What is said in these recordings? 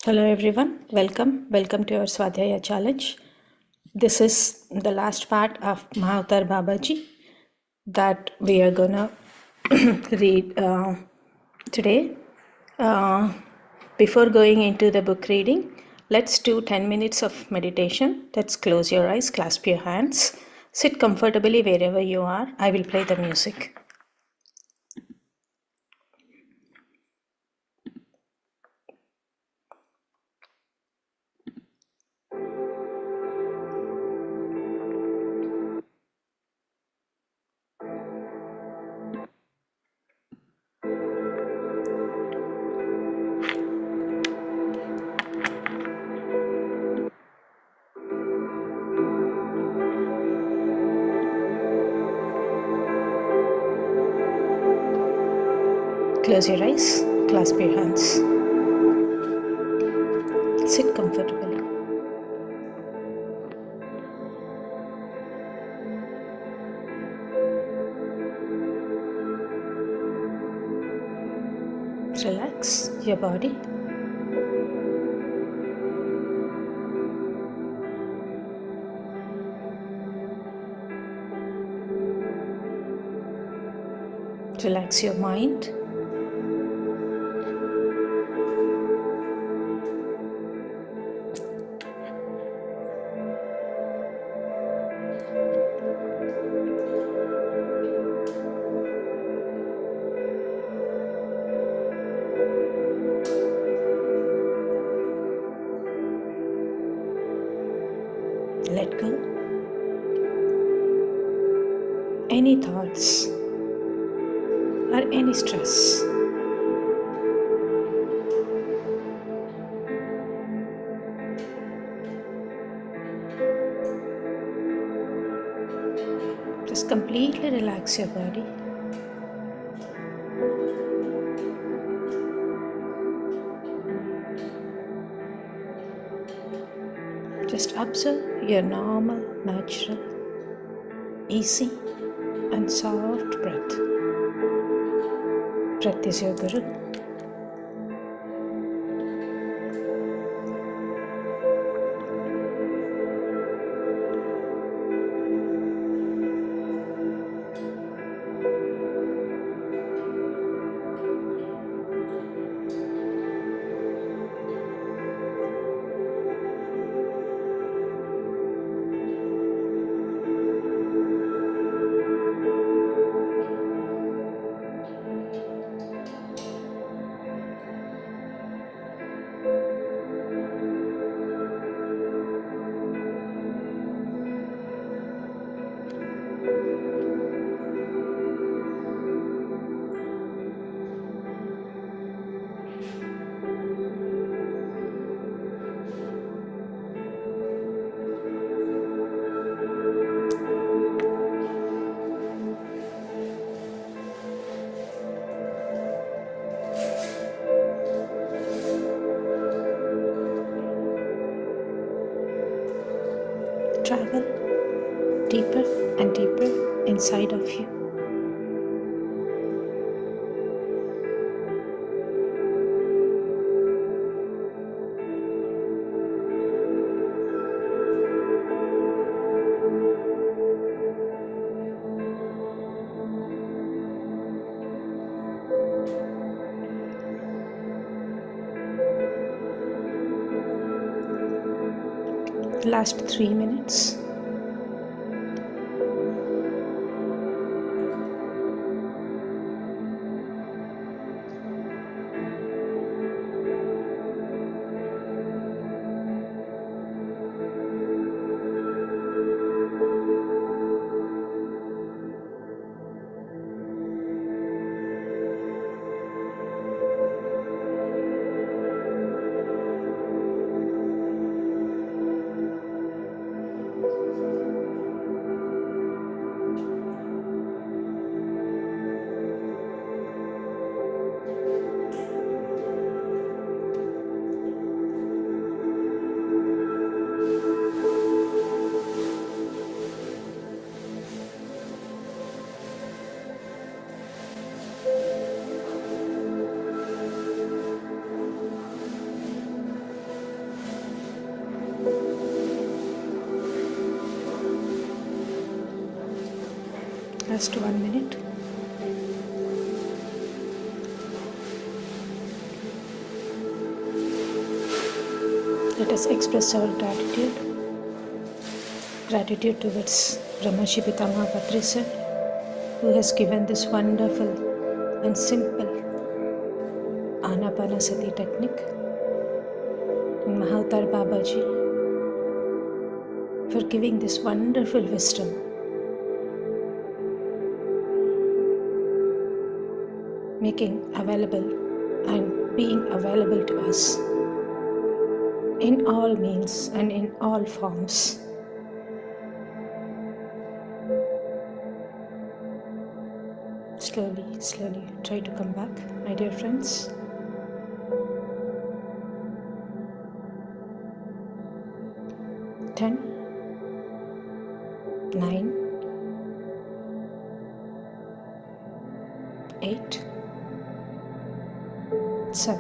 Hello everyone, welcome to our Swadhyaya challenge. This is the last part of Mahavatar Babaji that we are gonna read today. Before going into the book reading, let's do 10 minutes of meditation. Let's close your eyes, clasp your hands, sit comfortably wherever you are. I will play the music. Close your eyes, clasp your hands, sit comfortably. Relax your body. Relax your mind. Let go any thoughts or any stress. Just completely relax your body. Just observe your normal, natural, easy and soft breath. Breath is your guru. Travel deeper and deeper inside of you. Last 3 minutes. Just 1 minute. Let us express our gratitude. Gratitude towards Brahmashi Pitama Patri sir, who has given this wonderful and simple Anapanasati technique. And Mahavatar Babaji for giving this wonderful wisdom. Making available and being available to us in all means and in all forms. Slowly, slowly try to come back, my dear friends. 10, 9, 8, 7,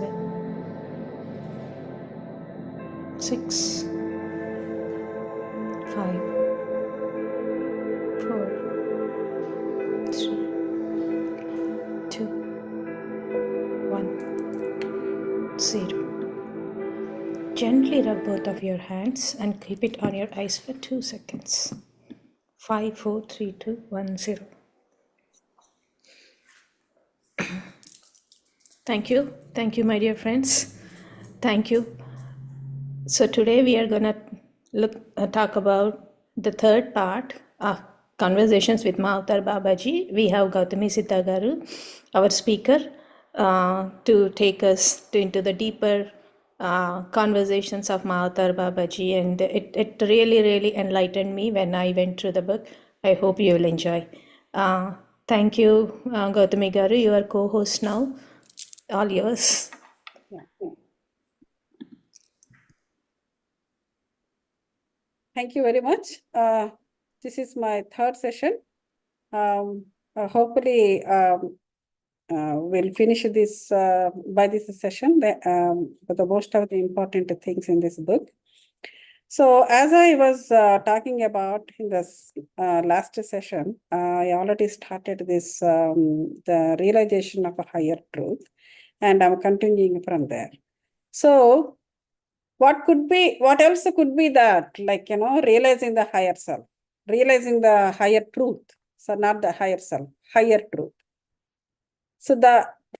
6, 5, 4, 3, 2, 1, 0. Gently rub both of your hands and keep it on your eyes for 2 seconds. 5, 4, 3, 2, 1, 0. Thank you, my dear friends. Thank you. So today we are gonna talk about the third part of Conversations with Mahavatar Babaji. We have Gauthami Siddha Garu, our speaker, to take us into the deeper conversations of Mahavatar Babaji, and it really enlightened me when I went through the book. I hope you will enjoy. Thank you, Gauthami Garu. You are co-host now. All yours. Thank you very much. This is my third session. Hopefully, we'll finish this by this session, but the most of the important things in this book. So as I was talking about in this last session, I already started this, the realization of a higher truth, and I'm continuing from there. So what else could be that, like, realizing the higher self, realizing the higher truth. So not the higher self, higher truth. So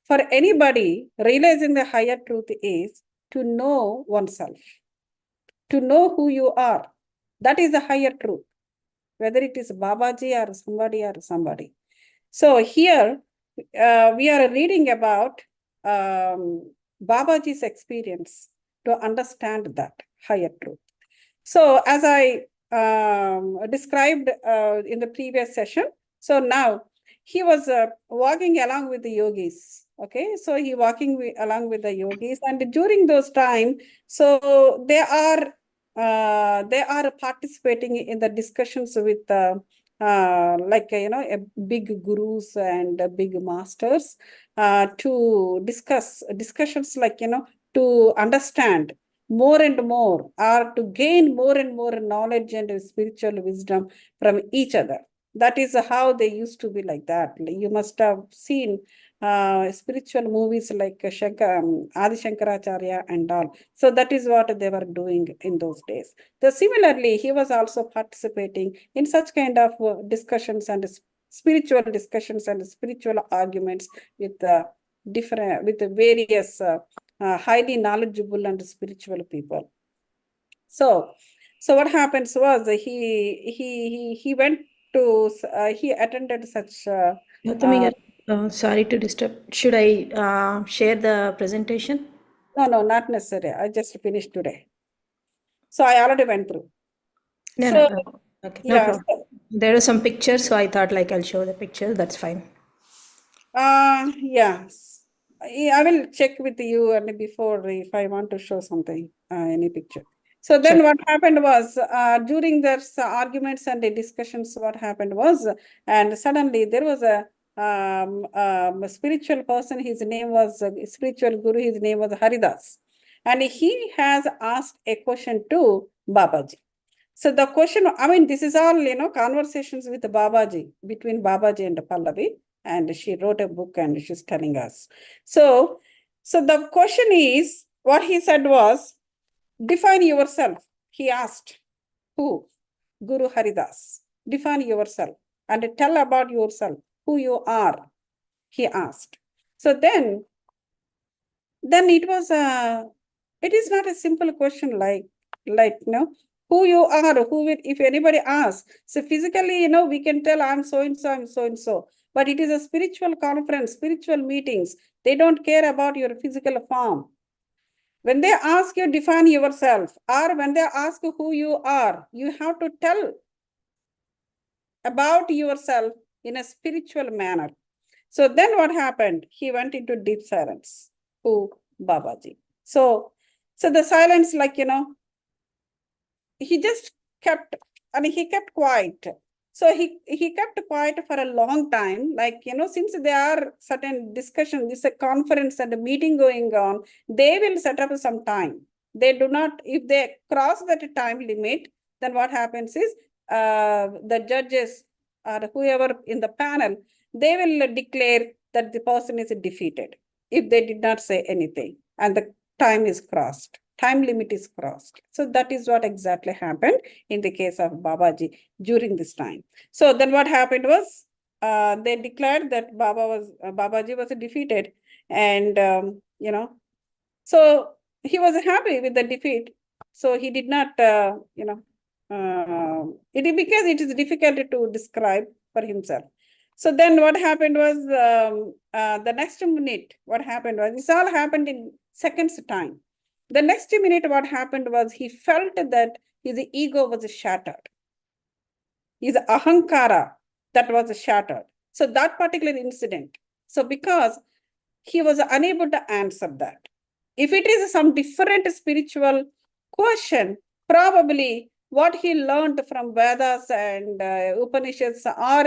for anybody, realizing the higher truth is to know oneself, to know who you are. That is the higher truth, whether it is Babaji or somebody. So here we are reading about Babaji's experience to understand that higher truth. So as I described in the previous session, so now he was walking along with the yogis. Okay, so he walking along with the yogis, and during those time, so they are participating in the discussions with big gurus and big masters to discussions like, to understand more and more, or to gain more and more knowledge and spiritual wisdom from each other. That is how they used to be like that. You must have seen spiritual movies like Adi Shankaracharya and all. So that is what they were doing in those days. So similarly, he was also participating in such kind of discussions and spiritual discussions and spiritual arguments with the various highly knowledgeable and spiritual people. So what happens was he went to he attended such. Gauthami, sorry to disturb. Should I share the presentation? No, not necessary. I just finished today. So I already went through. No. Okay, no problem. So, there are some pictures, so I thought like I'll show the picture. That's fine. Yes. I will check with you before if I want to show something, any picture. So then Sure. what happened was, during the arguments and the discussions, what happened was, and suddenly there was a spiritual person, his name was, spiritual guru, his name was Haridas. And he has asked a question to Babaji. So the question, I mean, this is all, conversations with Babaji, between Babaji and Pallavi, and she wrote a book and she's telling us. So the question is, what he said was, define yourself. He asked, who? Guru Haridas. Define yourself and tell about yourself, who you are, he asked. So then it was it is not a simple question like, who you are, if anybody asks. So physically, we can tell I'm so and so, I'm so and so. But it is a spiritual conference, spiritual meetings. They don't care about your physical form. When they ask you, define yourself, or when they ask who you are, you have to tell about yourself in a spiritual manner. So then what happened? He went into deep silence. Who? Babaji. So the silence, he just kept, he kept quiet. So he kept quiet for a long time, since there are certain discussions, this is a conference and a meeting going on, they will set up some time. They do not, if they cross that time limit, then what happens is the judges or whoever in the panel, they will declare that the person is defeated if they did not say anything and the time is crossed. Time limit is crossed. So that is what exactly happened in the case of Babaji during this time. So then what happened was they declared that Babaji was defeated, and so he was happy with the defeat. So he did not, because it is difficult to describe for himself. So then what happened was the next minute, what happened was, this all happened in seconds time. The next minute, what happened was he felt that his ego was shattered. His ahankara, that was shattered. So that particular incident. So because he was unable to answer that. If it is some different spiritual question, probably what he learned from Vedas and Upanishads or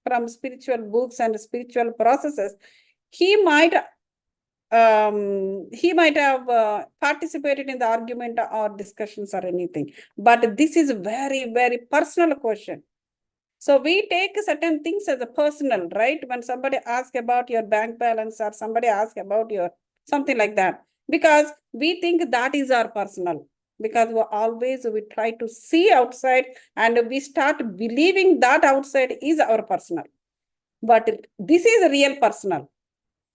from spiritual books and spiritual processes, he might have participated in the argument or discussions or anything. But this is a very, very personal question. So we take certain things as a personal, right? When somebody asks about your bank balance or somebody asks about your something like that, because we think that is our personal. Because we try to see outside and we start believing that outside is our personal. But this is real personal.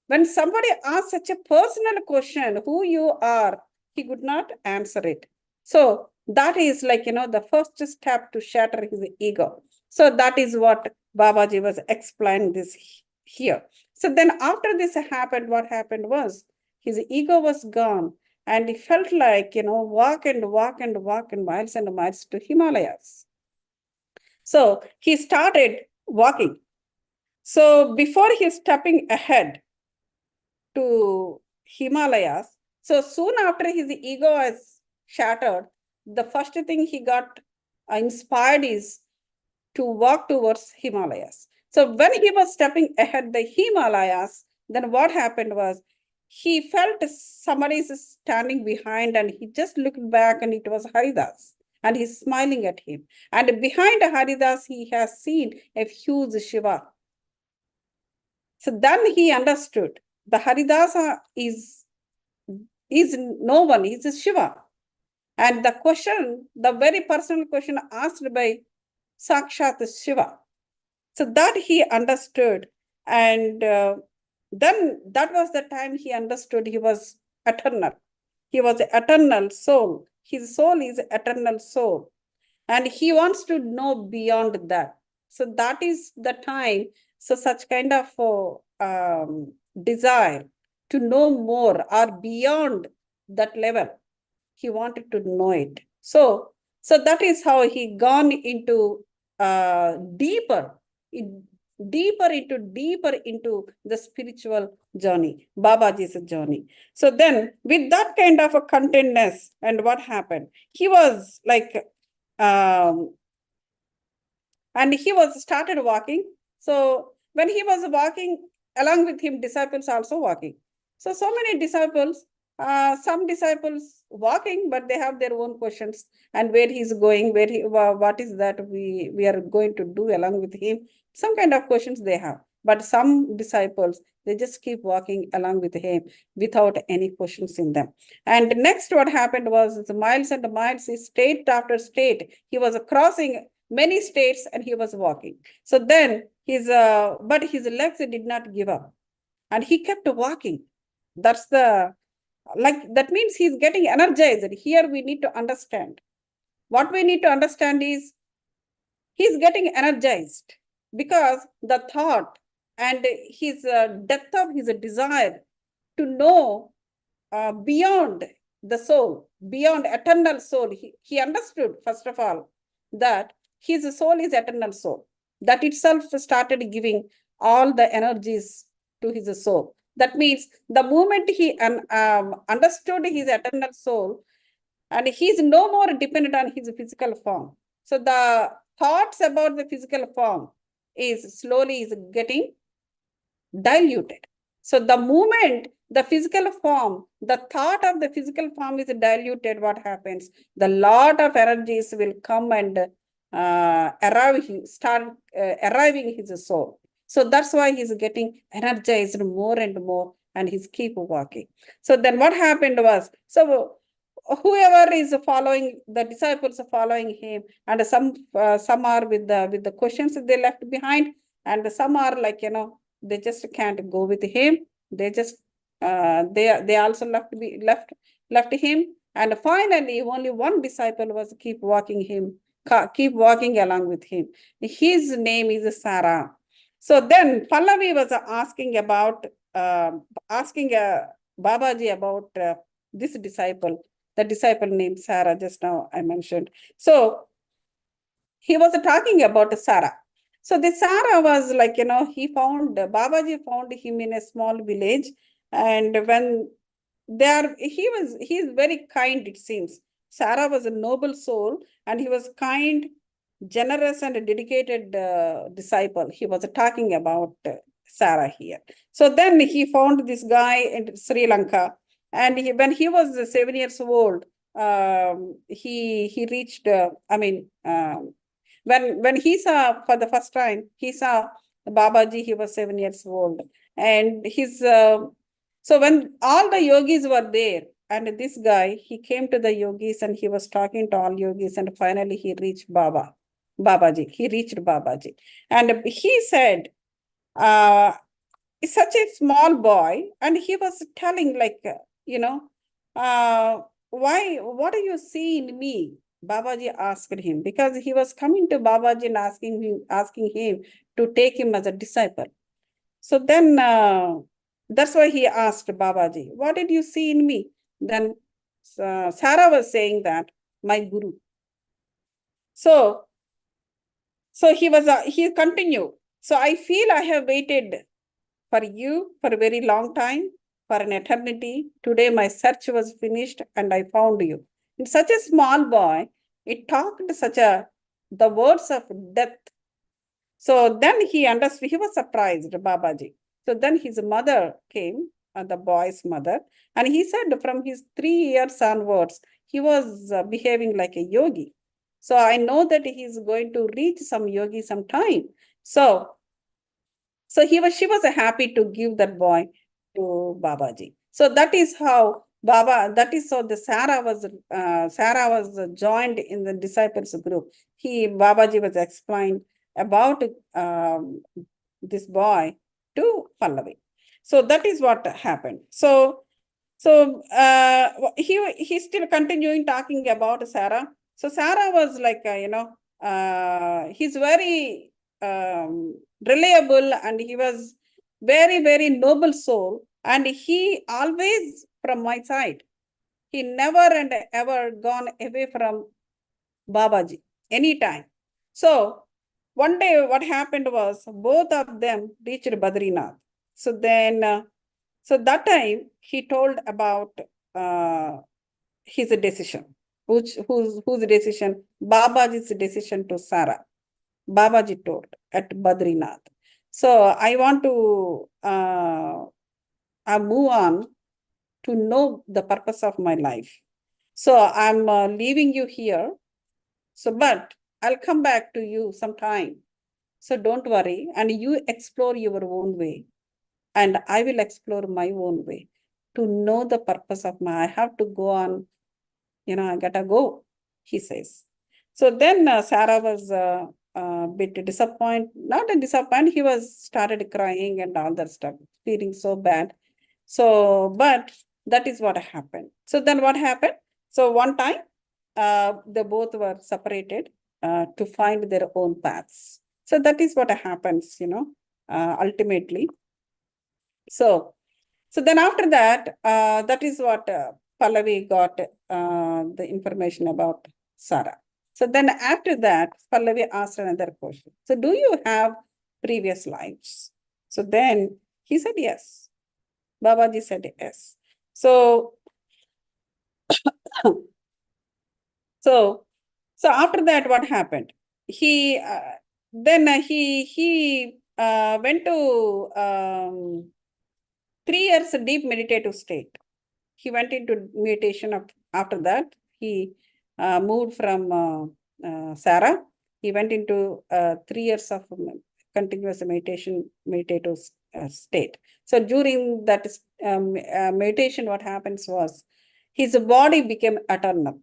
When somebody asks such a personal question, who you are, he could not answer it. So that is the first step to shatter his ego. So that is what Babaji was explaining this here. So then after this happened, what happened was his ego was gone and he felt like, walk and miles and miles to Himalayas. So he started walking. So before he's stepping ahead to Himalayas, so soon after his ego was shattered, the first thing he got inspired is to walk towards Himalayas. So when he was stepping ahead the Himalayas, then what happened was he felt somebody is standing behind and he just looked back and it was Haridas and he's smiling at him. And behind Haridas, he has seen a huge Shiva. So then he understood the Haridasa is no one, is a Shiva. And the question, the very personal question asked by Sakshat Shiva. So that he understood. And then that was the time he understood he was eternal. He was an eternal soul. His soul is eternal soul. And he wants to know beyond that. So that is the time. So such kind of desire to know more or beyond that level, he wanted to know it. So that is how he gone into deeper into the spiritual journey, Babaji's journey. So then with that kind of a contentness, and what happened? He was and he was started walking. So when he was walking, along with him, disciples also walking. So many disciples, some disciples walking, but they have their own questions and where he's going, what is that we are going to do along with him. Some kind of questions they have. But some disciples, they just keep walking along with him without any questions in them. And next what happened was miles and miles, state after state, he was crossing many states and he was walking. So then but his legs did not give up and he kept walking. That's that means he's getting energized. Here we need to understand. What we need to understand is he's getting energized because the thought and his depth of his desire to know beyond the soul, beyond eternal soul. He understood, first of all, that his soul is eternal soul. That itself started giving all the energies to his soul. That means the moment he understood his eternal soul, and he is no more dependent on his physical form. So the thoughts about the physical form is slowly getting diluted. So the moment the physical form, the thought of the physical form is diluted, what happens? The lot of energies will come and arriving his soul. So that's why he's getting energized more and more and he's keep walking. So then what happened was, so whoever is following, the disciples are following him, and some are with the questions they left behind, and some are like, they just can't go with him. They just they also left him. And finally, only one disciple was keep walking along with him. His name is Sarah. So then Pallavi was asking Babaji about this disciple, the disciple named Sarah, just now I mentioned. So he was talking about Sarah. So the Sarah was like, Babaji found him in a small village. And when he's very kind, it seems. Sarah was a noble soul and he was kind, generous and dedicated disciple. He was talking about Sarah here. So then he found this guy in Sri Lanka. And when he was 7 years old, he reached, when he saw for the first time, he saw Babaji, he was 7 years old. And so when all the yogis were there, and this guy, he came to the yogis and he was talking to all yogis, and finally he reached Babaji. He reached Babaji. And he said, such a small boy, and he was telling like, what do you see in me? Babaji asked him, because he was coming to Babaji and asking him to take him as a disciple. So then that's why he asked Babaji, what did you see in me? Then Sarah was saying that, my guru. So he continued. So I feel I have waited for you for a very long time, for an eternity. Today my search was finished and I found you. In such a small boy, it talked the words of depth. So then he understood, he was surprised, Babaji. So then his mother came, the boy's mother, and he said from his 3 years onwards, he was behaving like a yogi. So I know that he is going to reach some yogi sometime. So she was happy to give that boy to Babaji. So that is how the Sarah was joined in the disciples group. Babaji was explained about this boy to Pallavi. So that is what happened. So he's still continuing talking about Sarah. So Sarah was like, he's very reliable, and he was very, very noble soul. And he always from my side. He never and ever gone away from Babaji anytime. So one day what happened was both of them reached Badrinath. So then, so that time he told about his decision. Whose decision? Babaji's decision to Sarah. Babaji told at Badrinath. So I want to move on to know the purpose of my life. So I'm leaving you here. So, but I'll come back to you sometime. So don't worry. And you explore your own way. And I will explore my own way to know the purpose of my, I have to go on, I gotta go, he says. So then Sarah was a bit disappointed, not a disappointed, he was started crying and all that stuff, feeling so bad. So, but that is what happened. So then what happened? So one time, they both were separated to find their own paths. So that is what happens, ultimately. So then after that, that is what Pallavi got the information about Sarah. So then after that, Pallavi asked another question. So do you have previous lives? So then he said yes. Babaji said yes. So, so after that, what happened? He went to 3 years deep meditative state. He went into meditation. After that, he moved from Sarah. He went into 3 years of continuous meditative state. So during that meditation, what happens was his body became eternal.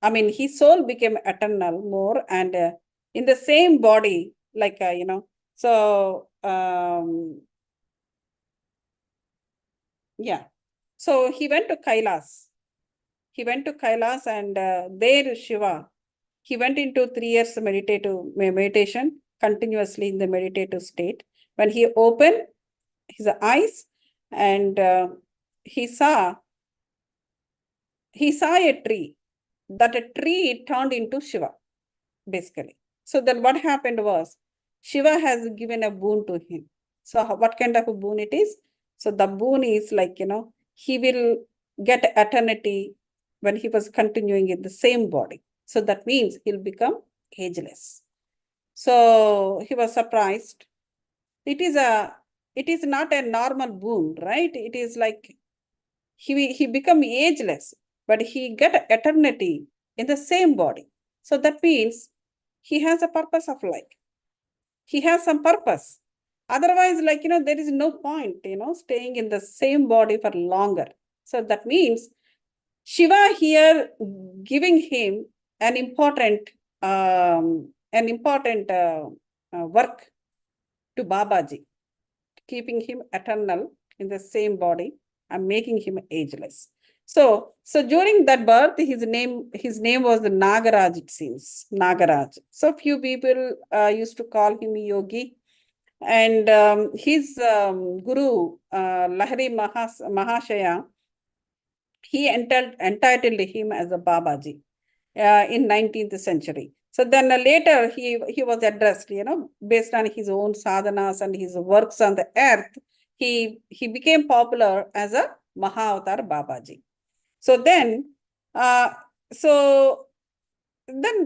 I mean, his soul became eternal more, and in the same body, like, so, yeah. So he went to Kailas. He went to Kailas, and there Shiva, he went into 3 years meditation, continuously in the meditative state. When he opened his eyes, and he saw a tree. That a tree turned into Shiva, basically. So then what happened was, Shiva has given a boon to him. So what kind of a boon it is? So the boon is like, he will get eternity when he was continuing in the same body. So that means he'll become ageless. So he was surprised. It is not a normal boon, right? It is like he become ageless, but he get eternity in the same body. So that means he has a purpose of life. He has some purpose. Otherwise, like, there is no point, staying in the same body for longer. So that means Shiva here giving him an important work to Babaji, keeping him eternal in the same body and making him ageless. So during that birth, his name was Nagaraj, it seems. Nagaraj. So few people used to call him Yogi. And his guru, Lahari Mahashaya, he entitled him as a Babaji in 19th century. So then later he was addressed, based on his own sadhanas and his works on the earth, he became popular as a Mahavatar Babaji. So then, then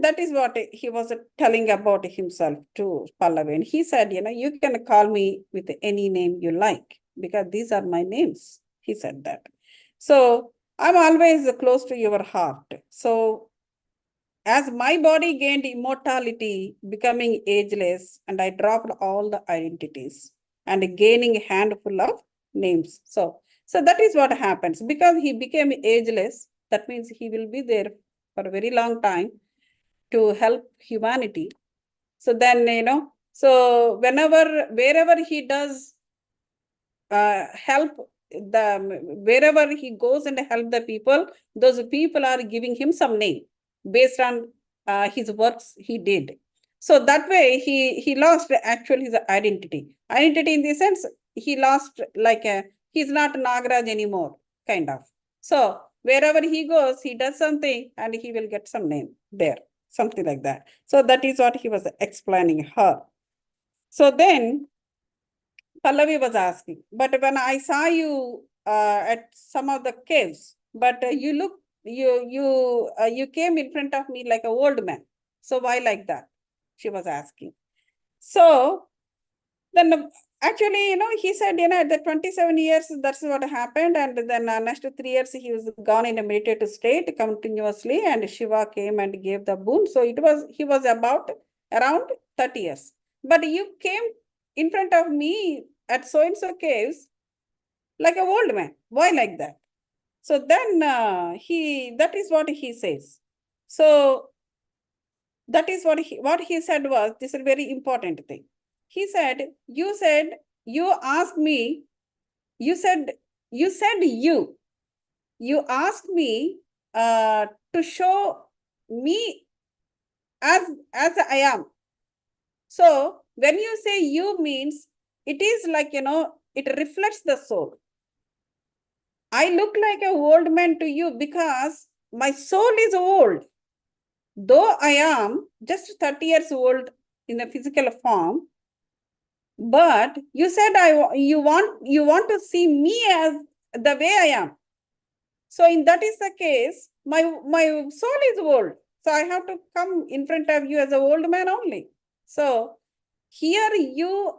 that is what he was telling about himself to Pallavi. And he said, you can call me with any name you like, because these are my names. He said that. So I'm always close to your heart. So as my body gained immortality, becoming ageless, and I dropped all the identities and gaining a handful of names. So that is what happens. Because he became ageless, that means he will be there for a very long time to help humanity. So then, so wherever he does help, wherever he goes and help the people, those people are giving him some name based on his works he did. So that way he lost actually his identity in the sense he lost, like, he's not Nagaraj anymore, kind of. So wherever he goes, he does something and he will get some name there, something like that. So that is what he was explaining her. So then Pallavi was asking, but when I saw you at some of the caves, but you came in front of me like an old man. So why like that? She was asking. So then actually, he said, at the 27 years, that's what happened. And then next 3 years, he was gone in a meditative state continuously. And Shiva came and gave the boon. So he was about around 30 years. But you came in front of me at so-and-so caves like an old man. Why like that? So then that is what he says. So that is what he said was, this is a very important thing. He said, you asked me, you asked me to show me as I am. So when you say you means, it is like, it reflects the soul. I look like an old man to you because my soul is old. Though I am just 30 years old in a physical form, but you said you want to see me as the way I am. So in that is the case, my soul is old. So I have to come in front of you as an old man only. So here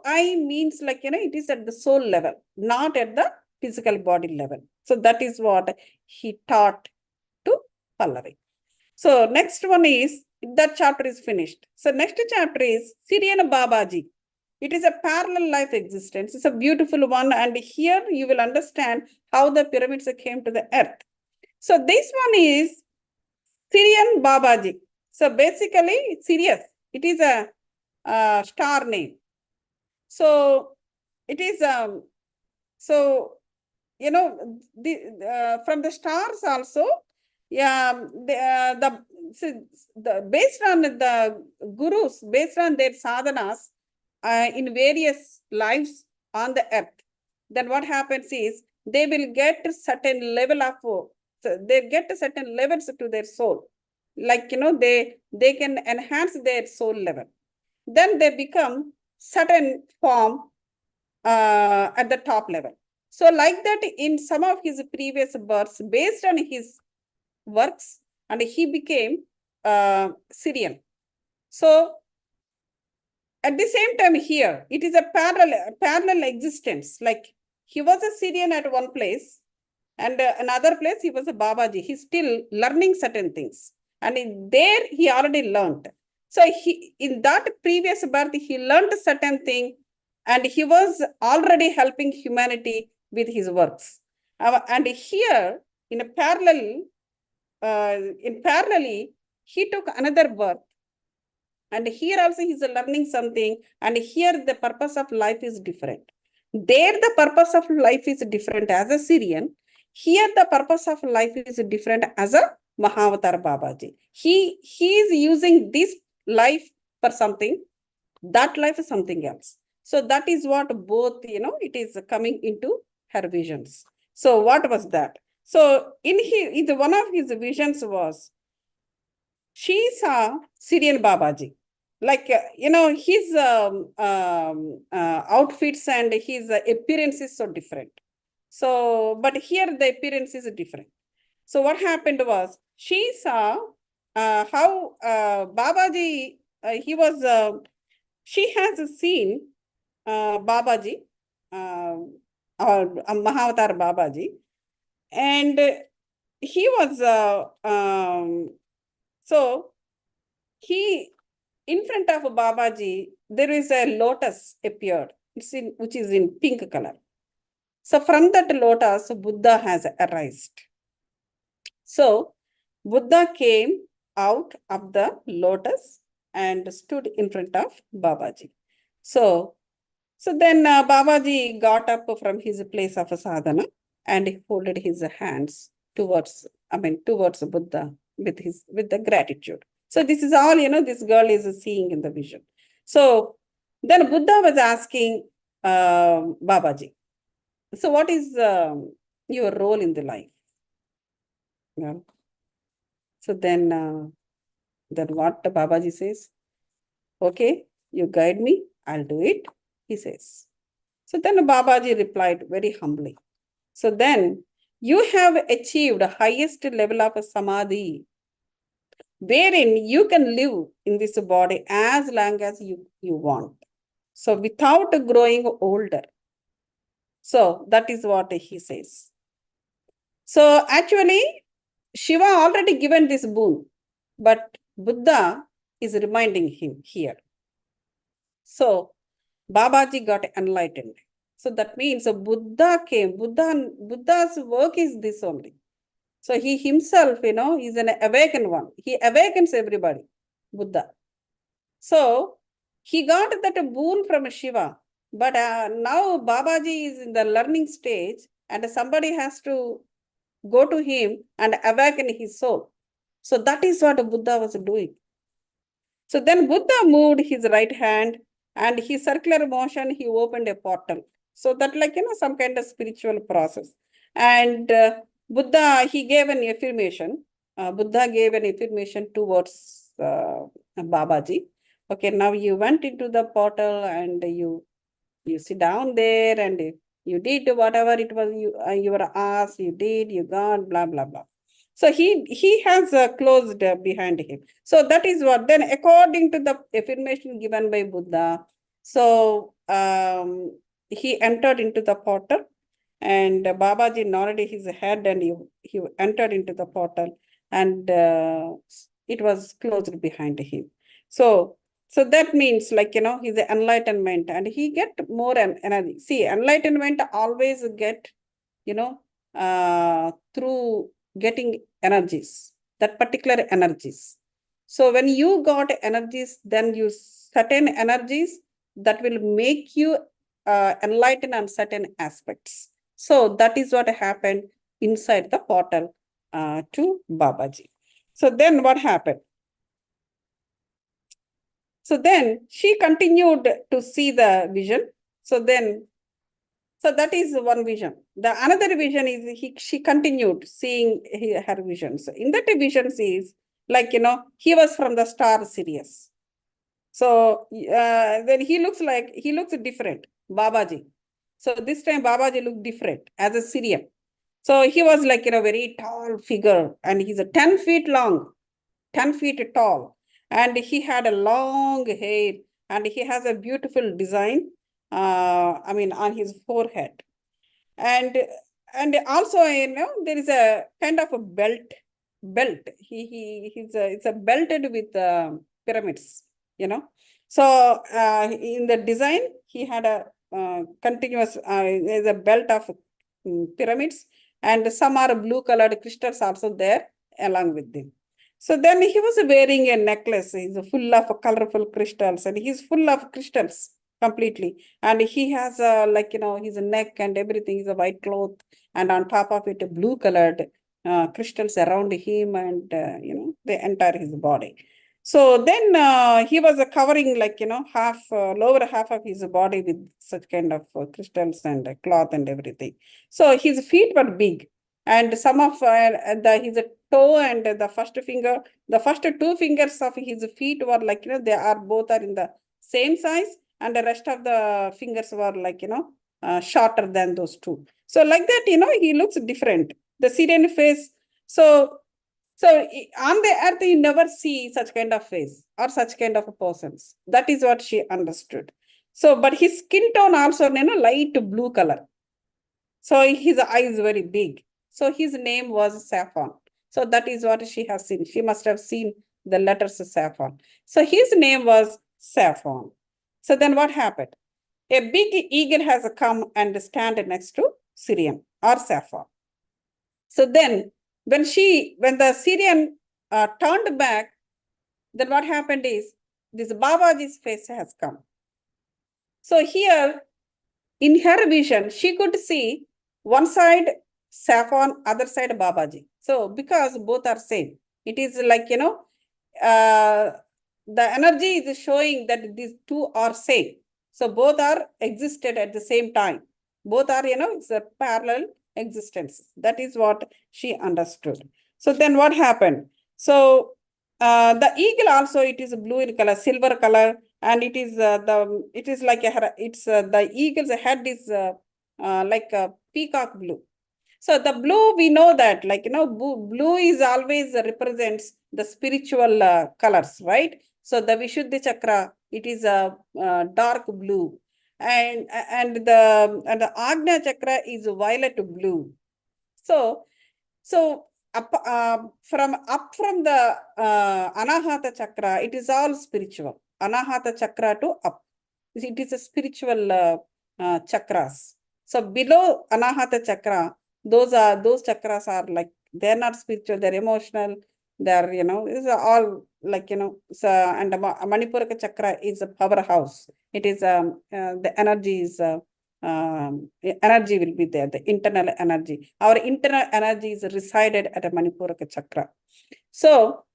I means like, it is at the soul level, not at the physical body level. So that is what he taught to Pallavi. So next one is, that chapter is finished. So next chapter is Syrian Babaji. It is a parallel life existence. It's a beautiful one. And here you will understand how the pyramids came to the earth. So this one is Syrian Babaji. So basically, Sirius, it is a star name. So it is, from the stars also, yeah, based on the gurus, based on their sadhanas in various lives on the earth, then what happens is they will get certain level of, they get certain levels to their soul. Like, they can enhance their soul level. Then they become certain form at the top level. So like that, in some of his previous births, based on his works, and he became Syrian. So at the same time here, it is a parallel existence. Like he was a Syrian at one place, and another place he was a Babaji. He's still learning certain things. And there he already learned. So in that previous birth, he learned certain thing, and he was already helping humanity with his works. And here, in parallelly, he took another birth. And here also he's learning something. And here the purpose of life is different. There the purpose of life is different as a Syrian. Here the purpose of life is different as a Mahavatar Babaji. He is using this life for something, that life is something else. So that is what both, it is coming into her visions. So what was that? So one of his visions was, she saw Syrian Babaji. Like, his outfits and his appearance is so different. So, but here the appearance is different. So what happened was, she saw how Babaji, she has seen Babaji, or Mahavatar Babaji, and he was, so he, in front of Babaji, there is a lotus appeared, which is in pink color. So from that lotus, Buddha has arisen. So Buddha came out of the lotus and stood in front of Babaji. So then Babaji got up from his place of sadhana and he folded his hands towards Buddha with the gratitude. So this is all, this girl is seeing in the vision. So then Buddha was asking Babaji, so what is your role in the life? Yeah. So then what Babaji says, okay, you guide me, I'll do it, he says. So then Babaji replied very humbly. So then you have achieved the highest level of samadhi, wherein you can live in this body as long as you want. So without growing older. So that is what he says. So actually, Shiva already given this boon, but Buddha is reminding him here. So Babaji got enlightened. So that means Buddha came. Buddha's work is this only. So he himself, is an awakened one. He awakens everybody, Buddha. So he got that boon from Shiva. But now Babaji is in the learning stage and somebody has to go to him and awaken his soul. So that is what Buddha was doing. So then Buddha moved his right hand and his circular motion, he opened a portal. So that some kind of spiritual process. And Buddha, he gave an affirmation. Buddha gave an affirmation towards Babaji. Okay, now you went into the portal and you sit down there and you did whatever it was you were asked, you did, you got, blah, blah, blah. So he has closed behind him. So that is what, then according to the affirmation given by Buddha, so he entered into the portal and Babaji nodded his head and he entered into the portal and it was closed behind him. So that means he's enlightenment and he get more energy. See, enlightenment always get, through getting energies, that particular energies. So when you got energies, then you certain energies that will make you enlighten on certain aspects. So that is what happened inside the portal to Babaji. So then what happened? So then she continued to see the vision. So that is one vision. The another vision is she continued seeing her visions. In that vision is he was from the star Sirius. So then he looks different, Babaji. So this time Babaji looked different as a Syrian. So he was very tall figure and he's 10 feet long, 10 feet tall. And he had a long hair and he has a beautiful design, on his forehead. And also, there is a kind of a belt. It's a belted with pyramids, So in the design, he had a continuous, there's a belt of pyramids and some are blue colored crystals also there along with them. So then he was wearing a necklace. He's full of colorful crystals and he's full of crystals completely. And he has his neck and everything is a white cloth and on top of it, blue colored crystals around him and, they enter his body. So then he was covering half, lower half of his body with such kind of crystals and cloth and everything. So his feet were big and some of his toe and the first finger, the first two fingers of his feet were they are both are in the same size and the rest of the fingers were shorter than those two. So like that, he looks different. The Syrian face. So on the earth, you never see such kind of face or such kind of persons. That is what she understood. So, but his skin tone also, light blue color. So his eyes very big. So his name was Saffron. So that is what she has seen. She must have seen the letters Saffron. So his name was Saffron. So then what happened? A big eagle has come and stand next to Syrian or Saffron. So then when the Syrian turned back, then what happened is this Babaji's face has come. So here in her vision, she could see one side Saffron, other side Babaji. So because both are same, it is the energy is showing that these two are same. So both are existed at the same time. Both are, it's a parallel existence. That is what she understood. So then what happened? So the eagle also, it is blue in color, silver color, and it is the eagle's head is like a peacock blue. So the blue, we know that blue is always represents the spiritual colors, right? So the Vishuddhi chakra, it is a dark blue, and the Agnya chakra is violet blue. So from the Anahata chakra, it is all spiritual. Anahata chakra to up, it is a spiritual chakras. So below Anahata chakra, those chakras are like, they're not spiritual, they're emotional, they're, these are all like, so, and the Manipuraka chakra is a powerhouse. It is the energy is energy will be there, the internal energy. Our internal energy is resided at a Manipuraka chakra. So,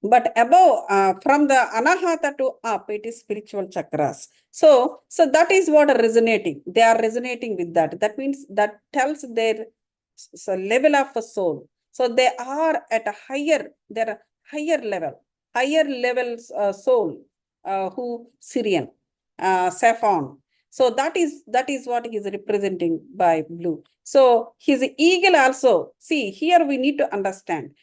but above, from the Anahata to up, it is spiritual chakras. So that is what are resonating. They are resonating with that. That means that tells their level of a soul. So they are at a higher, they're higher levels soul, who Syrian, saffron. So that is what he is representing by blue. So his eagle also, see here we need to understand,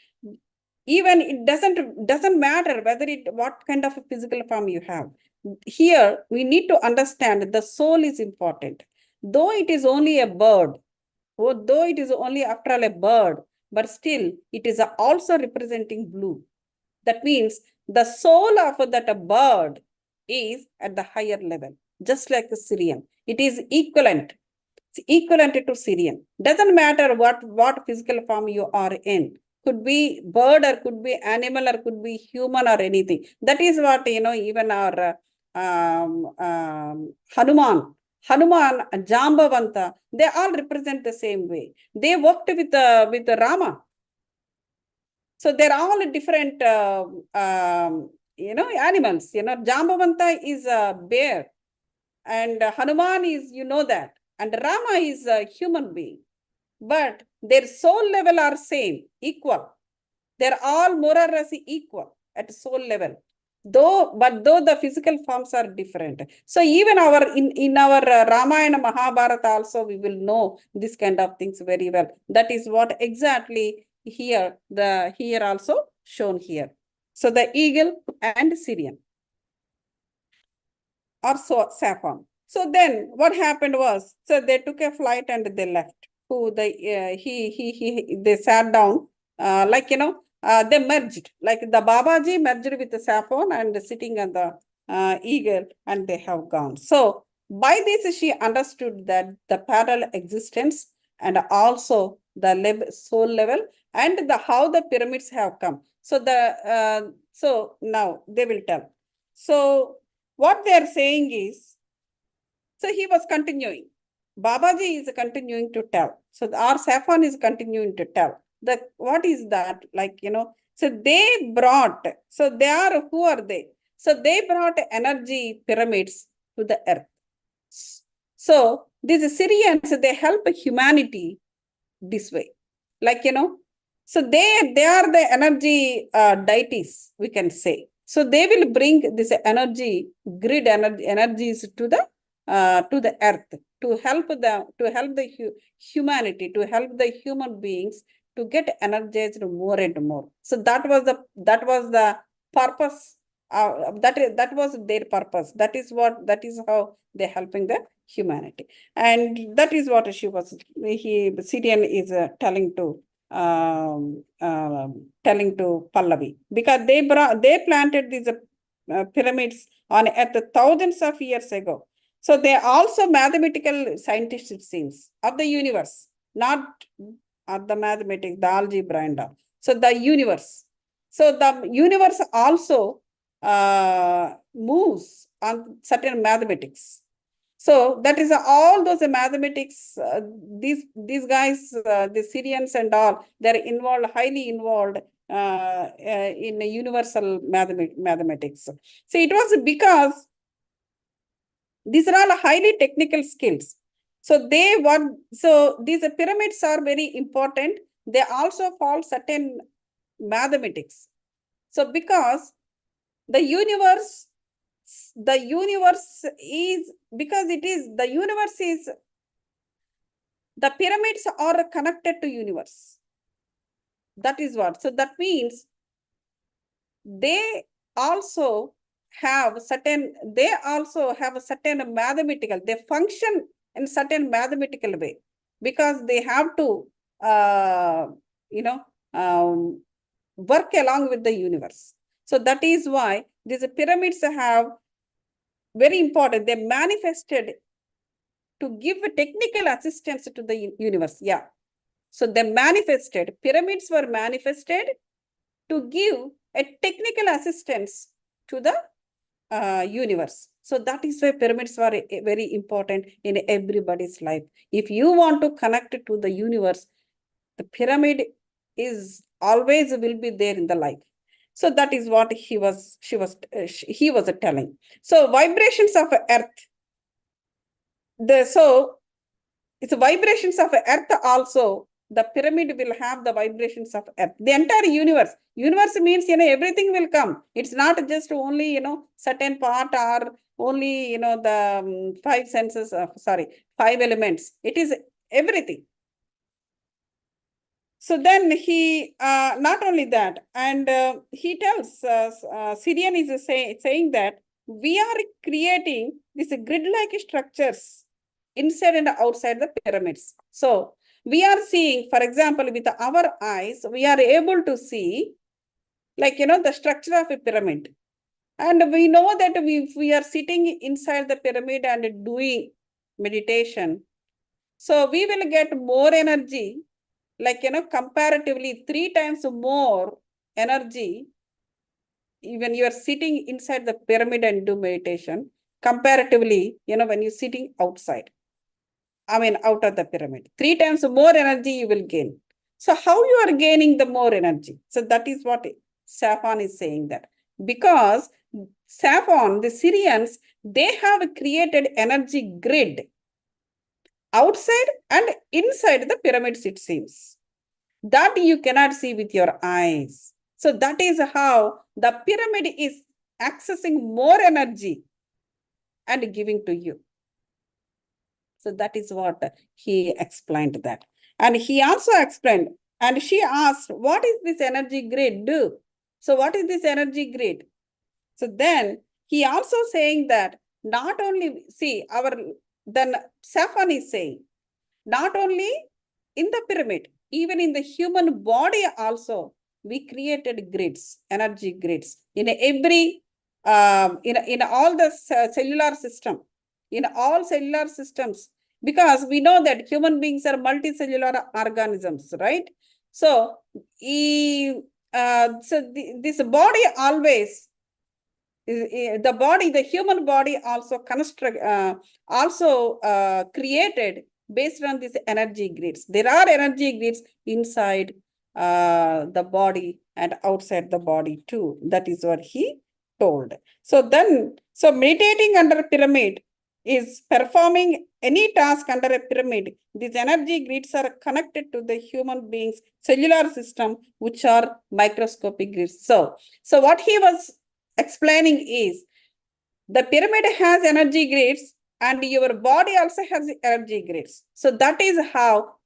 even it doesn't matter whether what kind of a physical form you have. Here we need to understand the soul is important. Though it is only a bird, though it is only after all a bird, but still it is also representing blue. That means the soul of that bird is at the higher level, just like the Syrian. It is equivalent. It's equivalent to Syrian. Doesn't matter what physical form you are in. Could be bird or could be animal or could be human or anything. That is what, even our Hanuman, Jambavanta, they all represent the same way. They worked with Rama. So they're all different, animals. Jambavanta is a bear, and Hanuman is, that, and Rama is a human being. But their soul level are same, equal. They're all more or less equal at soul level. Though the physical forms are different. So even in our Ramayana, Mahabharata also, we will know this kind of things very well. That is what exactly here also shown here. So the eagle and Syrian, or saffron. So then what happened was, so they took a flight and they left. They sat down, they merged, like the Babaji merged with the saffron and sitting on the eagle, and they have gone. So by this, she understood that the parallel existence and also the soul level and how the pyramids have come. So so now they will tell. So what they are saying is, so he was continuing. Babaji is continuing to tell. So our Saffron is continuing to tell. What is that? So they brought, who are they? So they brought energy pyramids to the earth. So these Syrians, they help humanity this way. So they are the energy deities, we can say. So they will bring this energy, grid energies to the earth to help the humanity, to help the human beings to get energized more and more. So that was the purpose. That was their purpose. That is how they're helping the humanity, and that is what Syrian is telling to Pallavi, because they planted these pyramids on earth thousands of years ago. So they are also mathematical scientists, it seems, of the universe, not of the mathematics, the algebra and all. So the universe. So the universe also moves on certain mathematics. So that is all those mathematics. These guys, the Syrians and all, they're highly involved in universal mathematics. So it was because these are all highly technical skills. So these pyramids are very important. They also follow certain mathematics. So because the universe is, the pyramids are connected to universe. That is what. So that means they also have certain, they also have a certain mathematical, they function in certain mathematical way, because they have to, you know, work along with the universe. So that is why these pyramids have very important, they manifested to give technical assistance to the universe. Yeah. So they manifested, pyramids were manifested to give a technical assistance to the universe. So that is why pyramids were very important in everybody's life. If you want to connect to the universe, the pyramid is always will be there in the life. So that is what he was telling. So vibrations of earth, so it's vibrations of earth also. The pyramid will have the vibrations of earth. The entire universe. Universe means, everything will come. It's not just only, certain part or only, the five senses, five elements. It is everything. So then he, not only that, and he tells, Syrian is saying that we are creating these grid-like structures inside and outside the pyramids. So we are seeing, for example, with our eyes, we are able to see, like, the structure of a pyramid. And we know that we are sitting inside the pyramid and doing meditation. So we will get more energy, like, comparatively 3 times more energy when you are sitting inside the pyramid and do meditation, comparatively, when you're sitting outside. I mean, out of the pyramid. 3 times more energy you will gain. So how you are gaining the more energy? So that is what Safan is saying, that because Safan, the Syrians, they have created energy grid outside and inside the pyramids, it seems. That you cannot see with your eyes. So that is how the pyramid is accessing more energy and giving to you. So that is what he explained that. And he also explained, and she asked, what is this energy grid do? So what is this energy grid? So then he also saying that not only, see, then Safan is saying, not only in the pyramid, even in the human body also, we created grids, energy grids in every, in all the cellular system, in all cellular systems, because we know that human beings are multicellular organisms, right? So, this body always, the human body also created based on these energy grids. There are energy grids inside the body and outside the body too. That is what he told. So meditating under a pyramid is performing any task under a pyramid. These energy grids are connected to the human being's cellular system, which are microscopic grids. So what he was explaining is, the pyramid has energy grids and your body also has energy grids. So that is how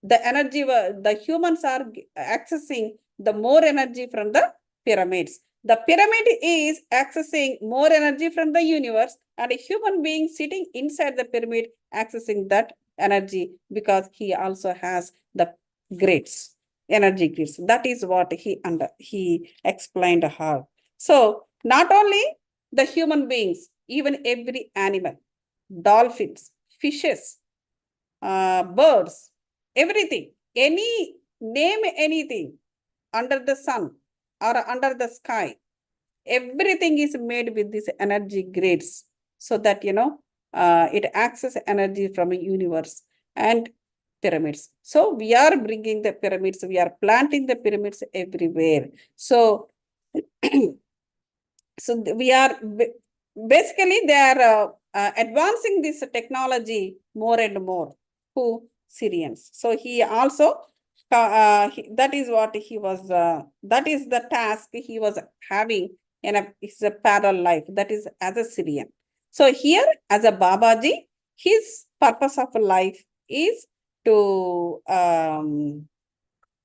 the humans are accessing the more energy from the pyramids. The pyramid is accessing more energy from the universe, and a human being sitting inside the pyramid accessing that energy, because he also has the grids, energy grids. That is what he explained how. So not only the human beings, even every animal, dolphins, fishes, birds, everything, name anything under the sun or under the sky, everything is made with these energy grids, so that, it accesses energy from a universe and pyramids. So we are bringing the pyramids, we are planting the pyramids everywhere. So, we are basically, they are advancing this technology more and more. Who? Syrians. So he also, that is what he was, that is the task he was having in his parallel life, that is as a Syrian. So here, as a Babaji, his purpose of life is to,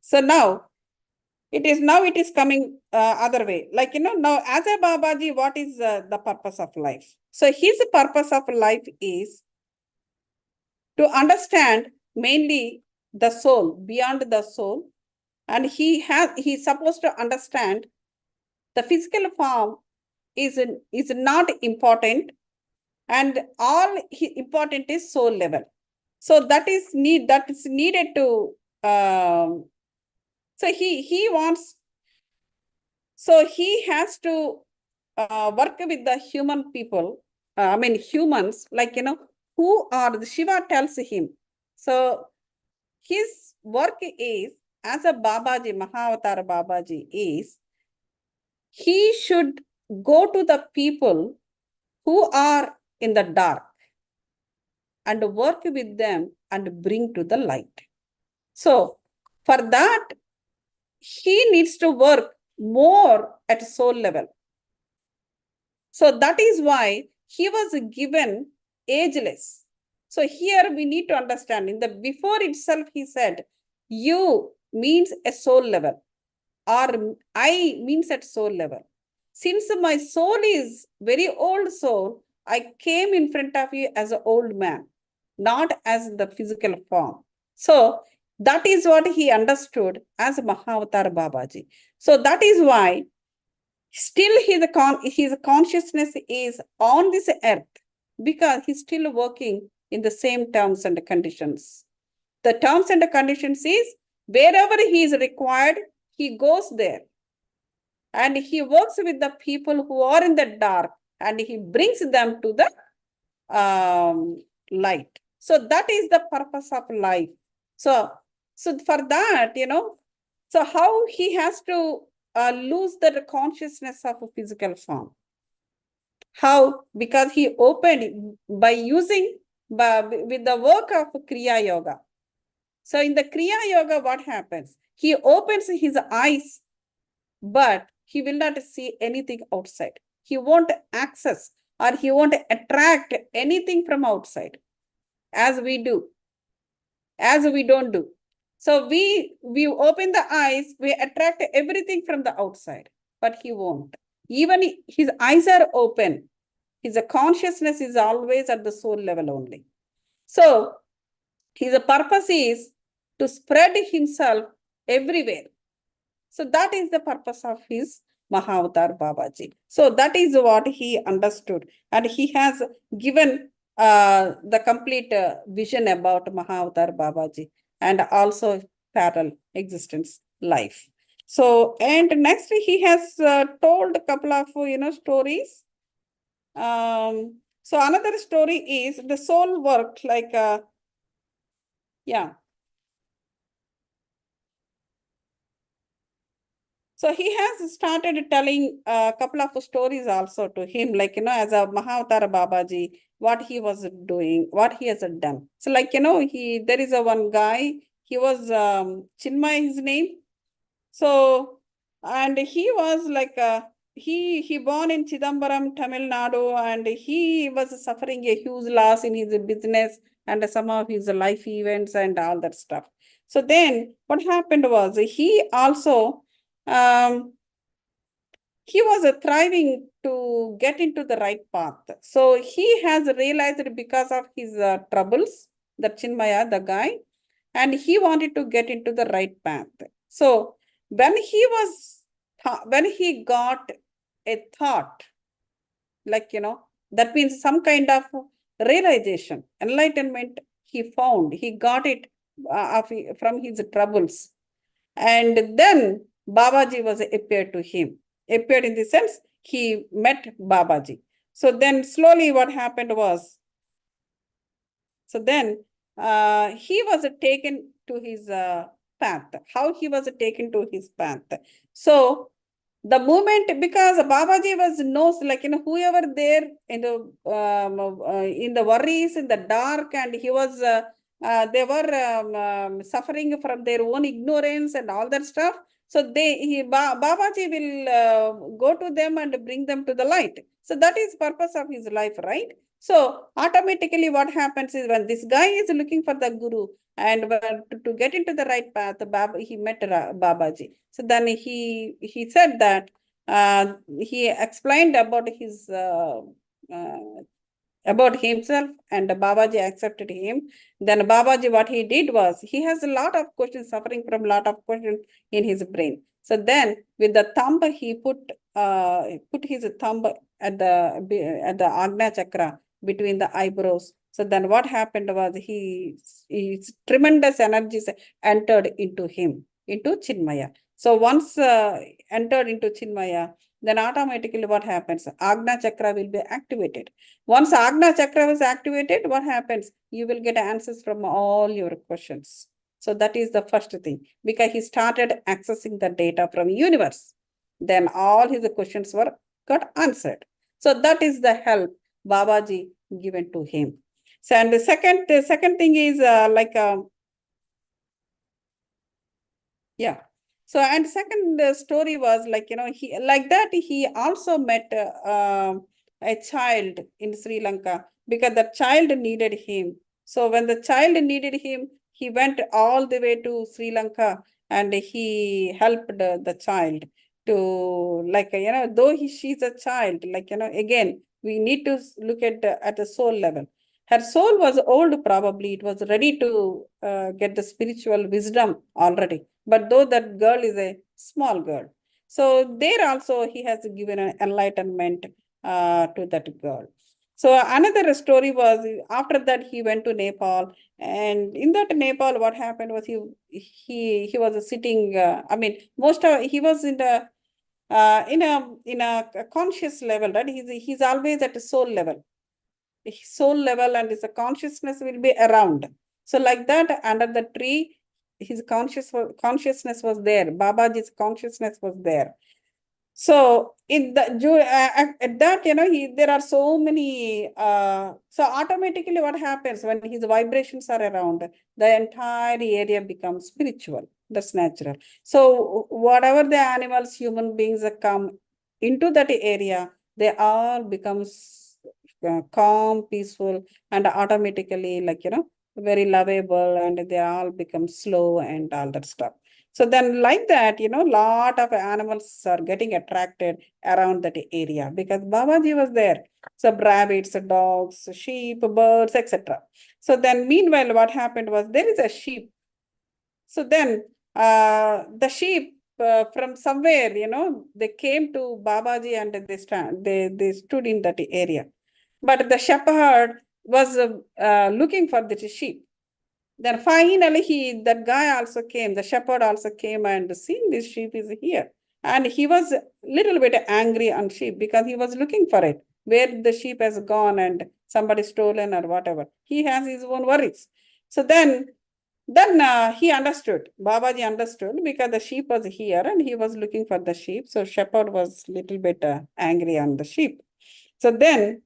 so now, It is coming other way. Like, now as a Babaji, what is the purpose of life? So his purpose of life is to understand mainly the soul, beyond the soul. And he's supposed to understand the physical form is not important, and all important is soul level. So that is needed to so he wants, so he has to work with the human people, humans, like, who are the Shiva tells him. So his work is, as a Babaji, Mahavatar Babaji is, he should go to the people who are in the dark and work with them and bring to the light. So for that, he needs to work more at soul level. So that is why he was given ageless. So here we need to understand, in the before itself he said, you means a soul level, or I means at soul level. Since my soul is very old soul, I came in front of you as an old man, not as the physical form. So that is what he understood as Mahavatar Babaji. So that is why still his consciousness is on this earth, because he's still working in the same terms and conditions. The terms and conditions is, wherever he is required, he goes there. And he works with the people who are in the dark, and he brings them to the light. So that is the purpose of life. So for that, so how he has to lose the consciousness of a physical form. How? Because he opened by using, with the work of Kriya Yoga. So in the Kriya Yoga, what happens? He opens his eyes, but he will not see anything outside. He won't access, or he won't attract anything from outside, as we do, as we don't do. So we open the eyes, we attract everything from the outside, but he won't. Even his eyes are open, his consciousness is always at the soul level only. So his purpose is to spread himself everywhere. So that is the purpose of his Mahavatar Babaji. So that is what he understood. And he has given the complete vision about Mahavatar Babaji, and also parallel existence life. So, and next he has told a couple of, stories. So another story is the soul work, like, yeah. So he has started telling a couple of stories also to him, like, as a Mahavatar Babaji, what he was doing, what he has done. So, like, there is a one guy, he was Chinmay, his name. So, and he was like, he born in Chidambaram, Tamil Nadu, and he was suffering a huge loss in his business and some of his life events and all that stuff. So then what happened was, he also, he was thriving to get into the right path. So he has realized that because of his troubles, the Chinmaya, the guy, and he wanted to get into the right path. So when he got a thought, like, that means some kind of realization, enlightenment, he found, he got it from his troubles. And then Babaji was appeared to him. Appeared in the sense, he met Babaji. So then slowly what happened was, so then he was taken to his path. How he was taken to his path? So the moment, because Babaji was knows, like, whoever there in the worries, in the dark, and he was they were suffering from their own ignorance and all that stuff. So Babaji will go to them and bring them to the light. So that is purpose of his life, right? So automatically what happens is when this guy is looking for the guru and to get into the right path, he met Babaji. So then he said that he explained about his uh, about himself, and Babaji accepted him. Then Babaji, what he did was, he has a lot of questions, suffering from a lot of questions in his brain. So then with the thumb, he put his thumb at the Agna Chakra between the eyebrows. So then what happened was his tremendous energies entered into him, into Chinmaya. So once entered into Chinmaya, then automatically what happens? Agna Chakra will be activated. Once Agna Chakra is activated, what happens? You will get answers from all your questions. So that is the first thing, because he started accessing the data from universe. Then all his questions were got answered. So that is the help Babaji given to him. So and the second thing is yeah. So and second story was like, he like that he also met a child in Sri Lanka because the child needed him. So when the child needed him, he went all the way to Sri Lanka and he helped the child to though she's a child, again we need to look at the soul level. Her soul was old, probably it was ready to get the spiritual wisdom already, but though that girl is a small girl. So there also he has given an enlightenment to that girl. So another story was after that he went to Nepal, and in that Nepal what happened was he was sitting. Most of he was in a conscious level, right? He's always at a soul level. Soul level, and his consciousness will be around. So like that, under the tree, his consciousness was there. Babaji's consciousness was there. So in the at that, there are so many. So automatically, what happens when his vibrations are around, the entire area becomes spiritual. That's natural. So whatever the animals, human beings come into that area, they all becomes calm, peaceful, and automatically, very lovable, and they all become slow and all that stuff. So then like that, lot of animals are getting attracted around that area because Babaji was there. So rabbits, dogs, sheep, birds, etc. So then meanwhile, what happened was there is a sheep. So then the sheep from somewhere, they came to Babaji and they stood in that area. But the shepherd was looking for the sheep. Then finally, that guy also came, the shepherd also came and seen this sheep is here. And he was a little bit angry on sheep because he was looking for it, where the sheep has gone and somebody stolen or whatever. He has his own worries. So then he understood, Babaji understood because the sheep was here and he was looking for the sheep. So shepherd was little bit angry on the sheep. So then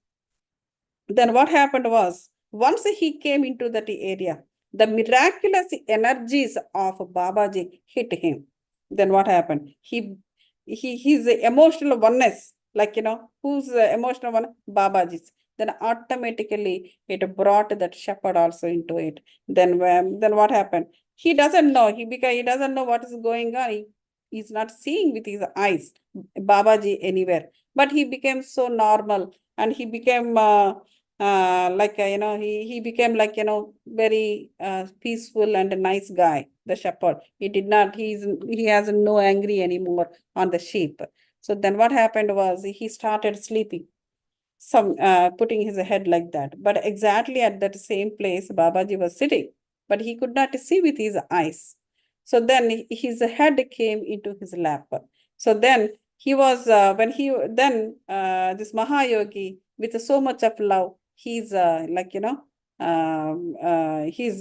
what happened was, once he came into that area, the miraculous energies of Babaji hit him. Then what happened? His emotional oneness, who's emotional one? Babaji's. Then automatically it brought that shepherd also into it. Then what happened? He doesn't know. Because he doesn't know what is going on. He's not seeing with his eyes Babaji anywhere. But he became so normal, and he became he became very peaceful and a nice guy, the shepherd. He has no angry anymore on the sheep. So then what happened was he started sleeping, putting his head like that, but exactly at that same place Babaji was sitting, but he could not see with his eyes. So then his head came into his lap. So then he was when he then this Mahayogi, with so much of love, he's he's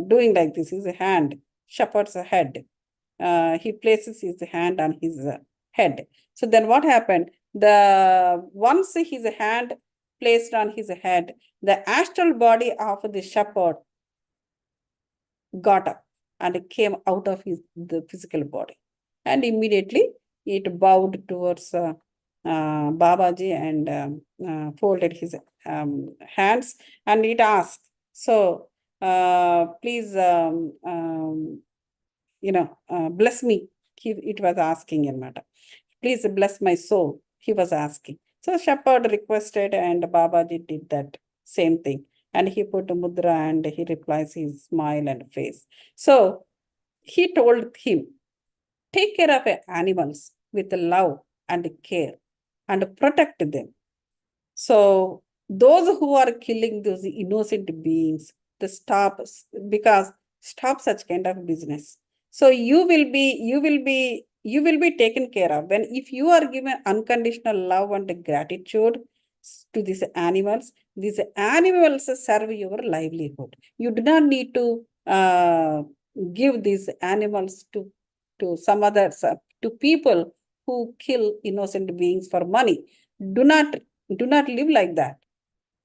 doing like this, his hand, shepherd's head. He places his hand on his head. So then what happened? Once his hand placed on his head, the astral body of the shepherd got up and came out of the physical body. And immediately it bowed towards Babaji and folded his hands, and it asked, so please, bless me. It was asking in matter. Please bless my soul, he was asking. So shepherd requested, and Babaji did that same thing. And he put a mudra, and he replies his smile and face. So he told him, take care of animals with love and care and protect them. So those who are killing those innocent beings, the stop such kind of business. So you will be taken care of when if you are given unconditional love and gratitude to these animals serve your livelihood. You do not need to give these animals to some others, to people who kill innocent beings for money. Do not live like that.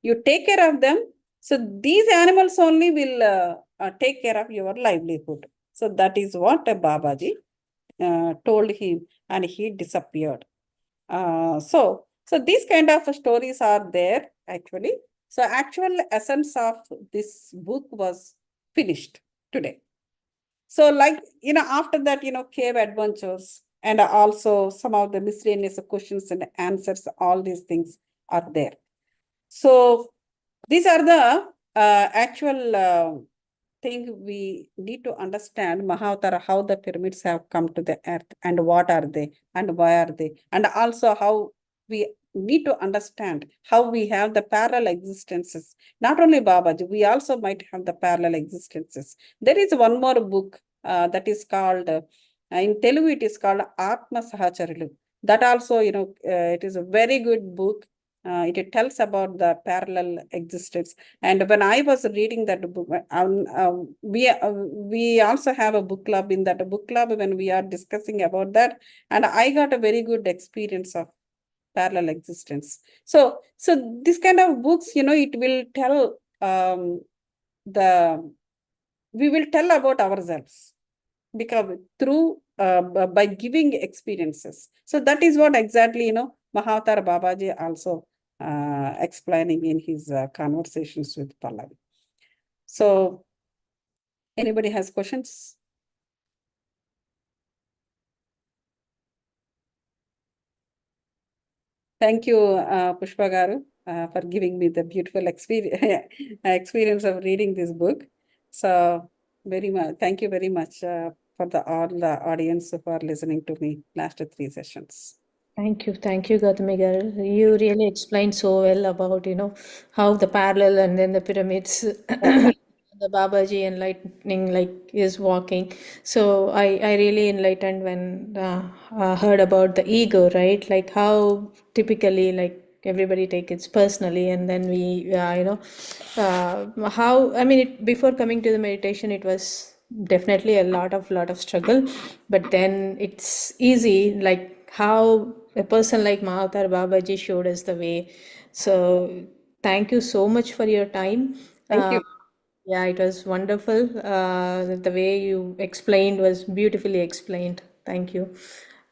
You take care of them. So these animals only will take care of your livelihood. So that is what Babaji told him, and he disappeared. So these kind of stories are there actually. So actual essence of this book was finished today. So like, after that, cave adventures and also some of the miscellaneous questions and answers, all these things are there. So these are the actual thing we need to understand Mahavatar, how the pyramids have come to the earth and what are they and why are they, and also how we need to understand how we have the parallel existences. Not only Babaji, we also might have the parallel existences. There is one more book that is called, in Telugu, it is called Atma Sahacharilu. That also, it is a very good book. It tells about the parallel existence. And when I was reading that book, we also have a book club. In that book club, when we are discussing about that, and I got a very good experience of parallel existence. So this kind of books, it will tell we will tell about ourselves, because through by giving experiences. So that is what exactly Mahavatar Babaji also explaining in his conversations with Pallavi. So anybody has questions? Thank you, Pushpa Garu, for giving me the beautiful experience of reading this book. So very much, thank you very much for all the audience who are listening to me last 3 sessions. Thank you, Gauthami girl. You really explained so well about, how the parallel and then the pyramids, the Babaji enlightening like is walking. So I really enlightened when heard about the ego, right? Like how typically like everybody take it personally, and then we, how I mean, before coming to the meditation, it was definitely a lot of struggle, but then it's easy, like how a person like Mahavatar Babaji showed us the way. So thank you so much for your time. Thank you. Yeah, it was wonderful. The way you explained was beautifully explained. Thank you.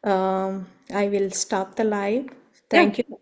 I will stop the live. Yeah, Thank you.